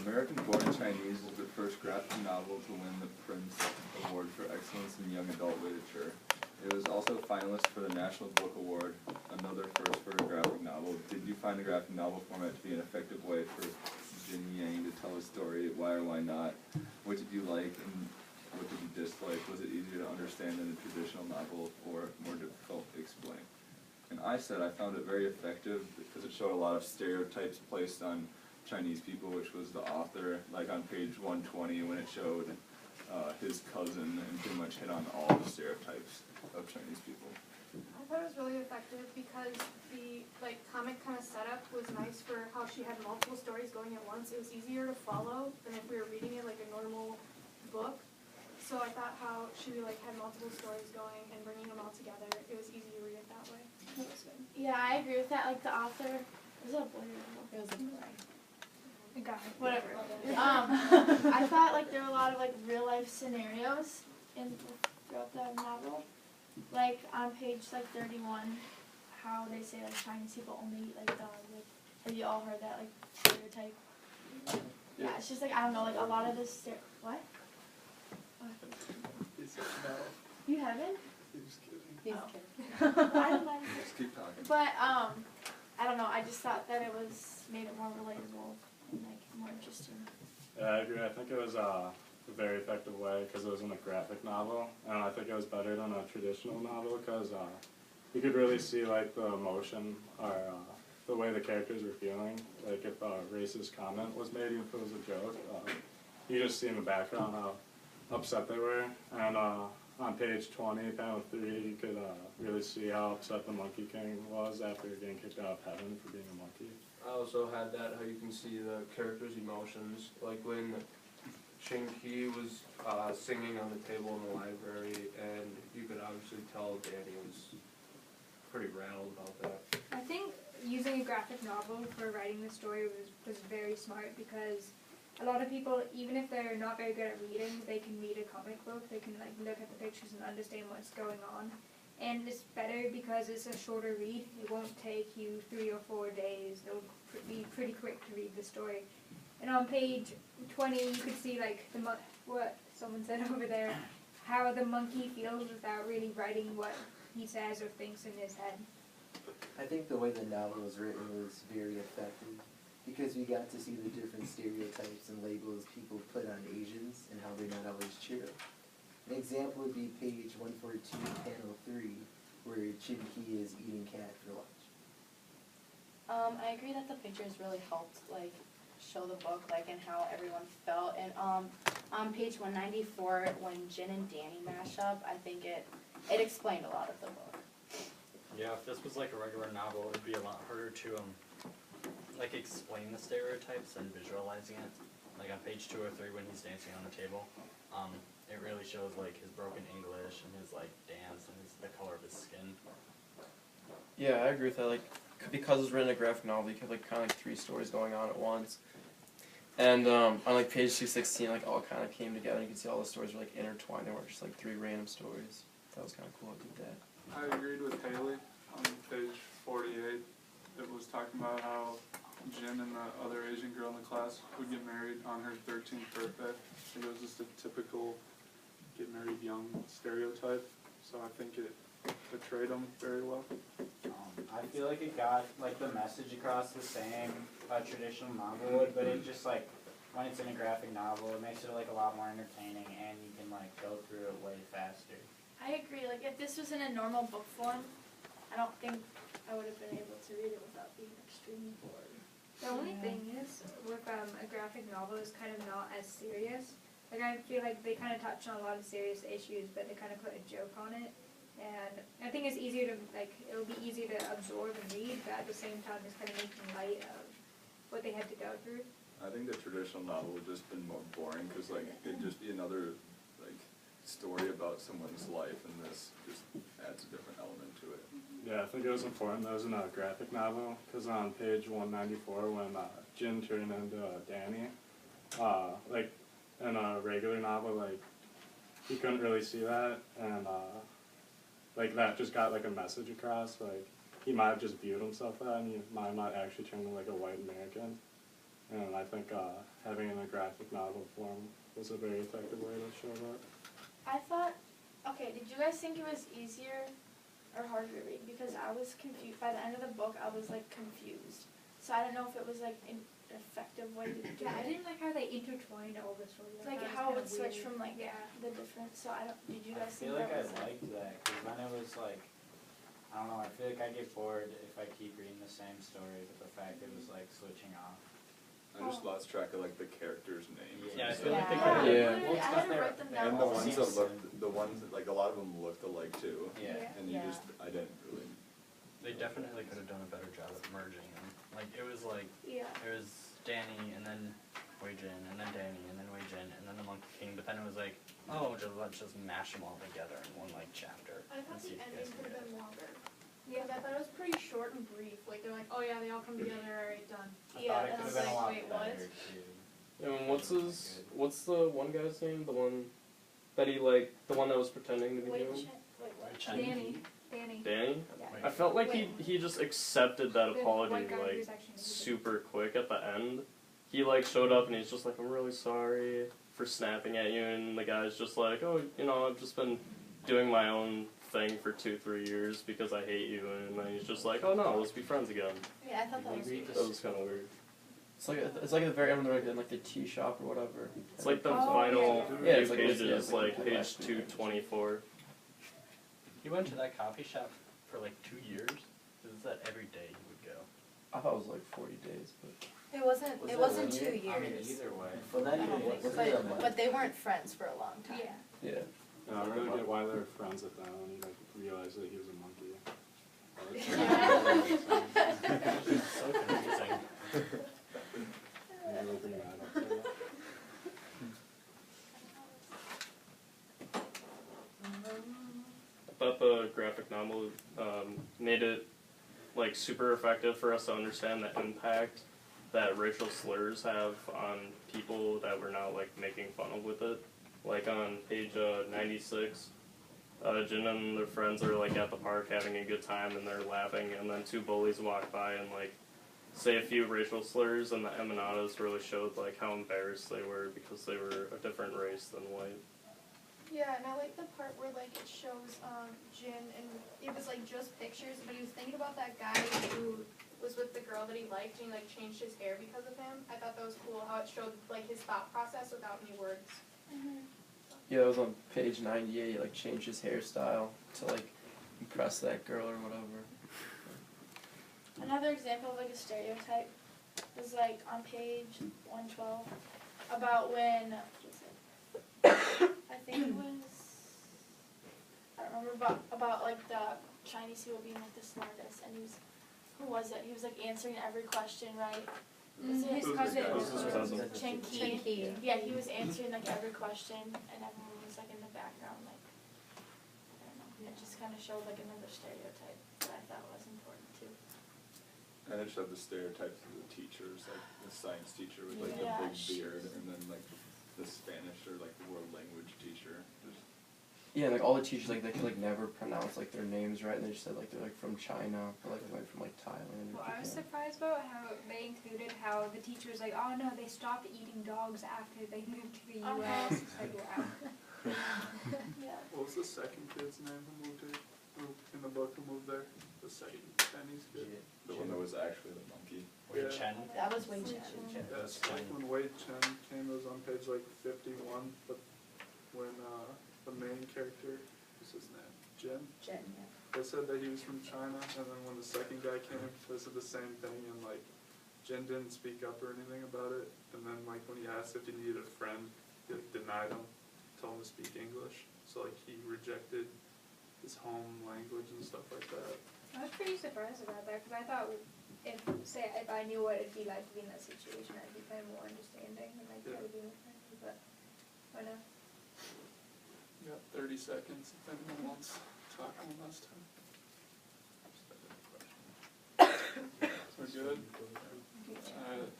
American Born Chinese is the first graphic novel to win the Printz Award for Excellence in Young Adult Literature. It was also a finalist for the National Book Award, another first for a graphic novel. Did you find the graphic novel format to be an effective way for Jin Yang to tell a story? Why or why not? What did you like and what did you dislike? Was it easier to understand than a traditional novel or more difficult to explain? And I said I found it very effective because it showed a lot of stereotypes placed on Chinese people, which was the author, like on page 120 when it showed his cousin and pretty much hit on all the stereotypes of Chinese people. I thought it was really effective because the comic kind of setup was nice for how she had multiple stories going at once. It was easier to follow than if we were reading it like a normal book. So I thought how she had multiple stories going and bringing them all together. It was easy to read it that way. It was good. Yeah, I agree with that. Like the author, was it a boy or a girl? It was a boy. A guy. Whatever. I thought there were a lot of real life scenarios throughout the novel. Like on page 31, how they say Chinese people only eat dogs. Have you all heard that stereotype? Yeah, it's just I don't know, a lot of this what? He said no. You haven't? He's just kidding. He's Oh. kidding. I don't know. Just keep talking. But I don't know. I just thought that it made it more relatable and more interesting. Yeah, I agree. I think it was a very effective way because it was in a graphic novel, and I think it was better than a traditional novel because you could really see the emotion or the way the characters were feeling. Like if a racist comment was made, even if it was a joke, you just see in the background how upset they were. And on page 20, panel 3, you could really see how upset the Monkey King was after getting kicked out of heaven for being a monkey. I also had that, how you can see the characters' emotions, like when Ching Ki was singing on the table in the library, and you could obviously tell Danny was pretty rattled about that. I think using a graphic novel for writing the story was very smart because a lot of people, even if they're not very good at reading, they can read a comic book. They can look at the pictures and understand what's going on. And it's better because it's a shorter read. It won't take you 3 or 4 days. It'll be pretty quick to read the story. And on page 20, you could see what someone said over there, how the monkey feels without really writing what he says or thinks in his head. I think the way the novel was written was very effective because we got to see the different stereotypes and labels people put on Asians and how they're not always cheer up. An example would be page 142, panel 3, where Chin Ki is eating cat for lunch. I agree that the pictures really helped show the book and how everyone felt. And on page 194, when Jin and Danny mash up, I think it explained a lot of the book. Yeah, if this was a regular novel, it would be a lot harder to explain the stereotypes and visualizing it. Like on page 2 or 3 when he's dancing on the table, it really shows his broken English and his dance and the color of his skin. Yeah, I agree with that. Because it was written in a graphic novel, you could have kind of 3 stories going on at once. And on page 216, all kind of came together. You can see all the stories were intertwined. They weren't just 3 random stories. That was kind of cool. I did that. I agreed with Haley on page 48. It was talking about how Jin and the other Asian girl in the class would get married on her 13th birthday. It was just a typical get married young stereotype. So I think it portrayed them very well. I feel like it got the message across the same a traditional novel would, but it just when it's in a graphic novel, it makes it a lot more entertaining and you can go through it way faster. I agree. If this was in a normal book form, I don't think I would have been able to read it without being extremely bored. The only thing is, with a graphic novel, is kind of not as serious. I feel they kind of touch on a lot of serious issues, but they kind of put a joke on it. And I think it's easier to, it'll be easy to absorb and read, but at the same time, it's kind of making light of what they had to go through. I think the traditional novel would just been more boring because it'd just be another story about someone's life, and this just adds a different element to it. Yeah, I think it was important that it was in a graphic novel because on page 194 when Jin turned into Danny, in a regular novel, you couldn't really see that, and that just got a message across. He might have just viewed himself that, and he might have not actually turned into a white American. And I think having it in a graphic novel form was a very effective way to show that. I thought, okay, did you guys think it was easier or harder to read? Because I was confused. By the end of the book, I was like confused. So I don't know if it was like an effective way to do Yeah, I it. didn't like how they intertwined all the stories. Like that was how it kinda would switch weird. from like Yeah. the different. So I don't. Did you I guys feel think like I that was liked that, cause then it was like, I don't know, I feel like I get bored if I keep reading the same story, but the fact it was like switching off. I just lost track of like the characters' names. Yeah, I and feel like stuff. they Yeah, could've- literally, I had to write them down. And the all ones seems that looked, the ones that, like a lot of them looked alike too. Yeah. And you Yeah. just, I didn't really. They definitely could have done a better job at merging them. Like, it was like, Yeah. it was Danny, and then Wei Jin, and then Danny, and then Wei Jin, and then the Monkey King, but then it was like, oh, let's just mash them all together in one, like, chapter. I thought and see the if you guys ending can could have get it. been longer. Because I thought it was pretty short and brief. Like, they're like, oh yeah, they all come together, alright, done. I Yeah, thought it and could I have was been a like, lot wait, what? better too. And what's the one guy's name? The one that he like, the one that was pretending to be Wait, human? wait, what? Chen. Danny. Danny. Danny? Yeah. I felt like he just accepted that The apology white guy like who's actually evil. super quick at the end. He like showed up and he's just like, I'm really sorry for snapping at you, and the guy's just like, oh, you know, I've just been doing my own thing for 2-3 years because I hate you, and then he's just like, oh no, let's be friends again. Yeah, I thought that was weird. That was kind of weird. It's like at the very end, like in like the tea shop or whatever. It's like the Oh, final yeah. few It's pages, like page 224. He went to that coffee shop for like 2 years. Is that every day he would go? I thought it was like 40 days, but It wasn't. Was It that wasn't 1 2 year? I mean, years. either way. Well, not I even, don't think wasn't it a month? but they weren't friends for a long time. Yeah. yeah. And I really get why they were friends with that when he like realized that he was a monkey. So confusing. Really bring that up to that. I thought the graphic novel made it like super effective for us to understand the impact that racial slurs have on people that we're now like making fun of with it. Like on page 96, Jin and their friends are like at the park having a good time and they're laughing, and then 2 bullies walk by and like say a few racial slurs, and the Eminatas really showed like how embarrassed they were because they were a different race than white. Yeah, and I like the part where like it shows Jin, and it was like just pictures, but he was thinking about that guy who was with the girl that he liked, and he like changed his hair because of him. I thought that was cool how it showed like his thought process without any words. Yeah, it was on page 98, like changed his hairstyle to like impress that girl or whatever. Another example of like a stereotype is like on page 112 about when I think it was I don't remember about like the Chinese people being like the smartest, and who was it? He was like answering every question right. Was it his Who's cousin? the guy? This is his cousin. Chen Chen Qi. Qi. Yeah, he was answering like every question, and everyone was like in the background, like I don't know. It just kind of showed like another stereotype that I thought was important too. And it showed the stereotypes of the teachers, like the science teacher with like Yeah, the big she beard, was- and then like the Spanish or like the world language teacher. Just, Yeah, and, like all the teachers like they could like never pronounce like their names right, and they just said like they're like from China or like they went from like Thailand or Well, I was Japan. surprised about how they included how the teacher was like, oh no, they stopped eating dogs after they moved to the U.S. It's like, wow. Yeah. What was the second kid's name who moved here? Who in the book who moved there? The second Chinese kid. the one that was actually the monkey. Wei Yeah. Chen. That was Wei Chen. Yes, like when Wei Chen came, it was on page like 51, but when the main character, what's his name? Jin? Jen, yeah. They said that he was from China, and then when the second guy came, they said the same thing, and like, Jin didn't speak up or anything about it, and then like when he asked if he needed a friend, he like denied him, told him to speak English, so like he rejected his home language and stuff like that. I was pretty surprised about that because I thought if I knew what it'd be like to be in that situation, I'd be kind of more understanding and like try to be more friendly, but why not? You got 30 seconds if anyone wants to talk one last time. We're good? Alright,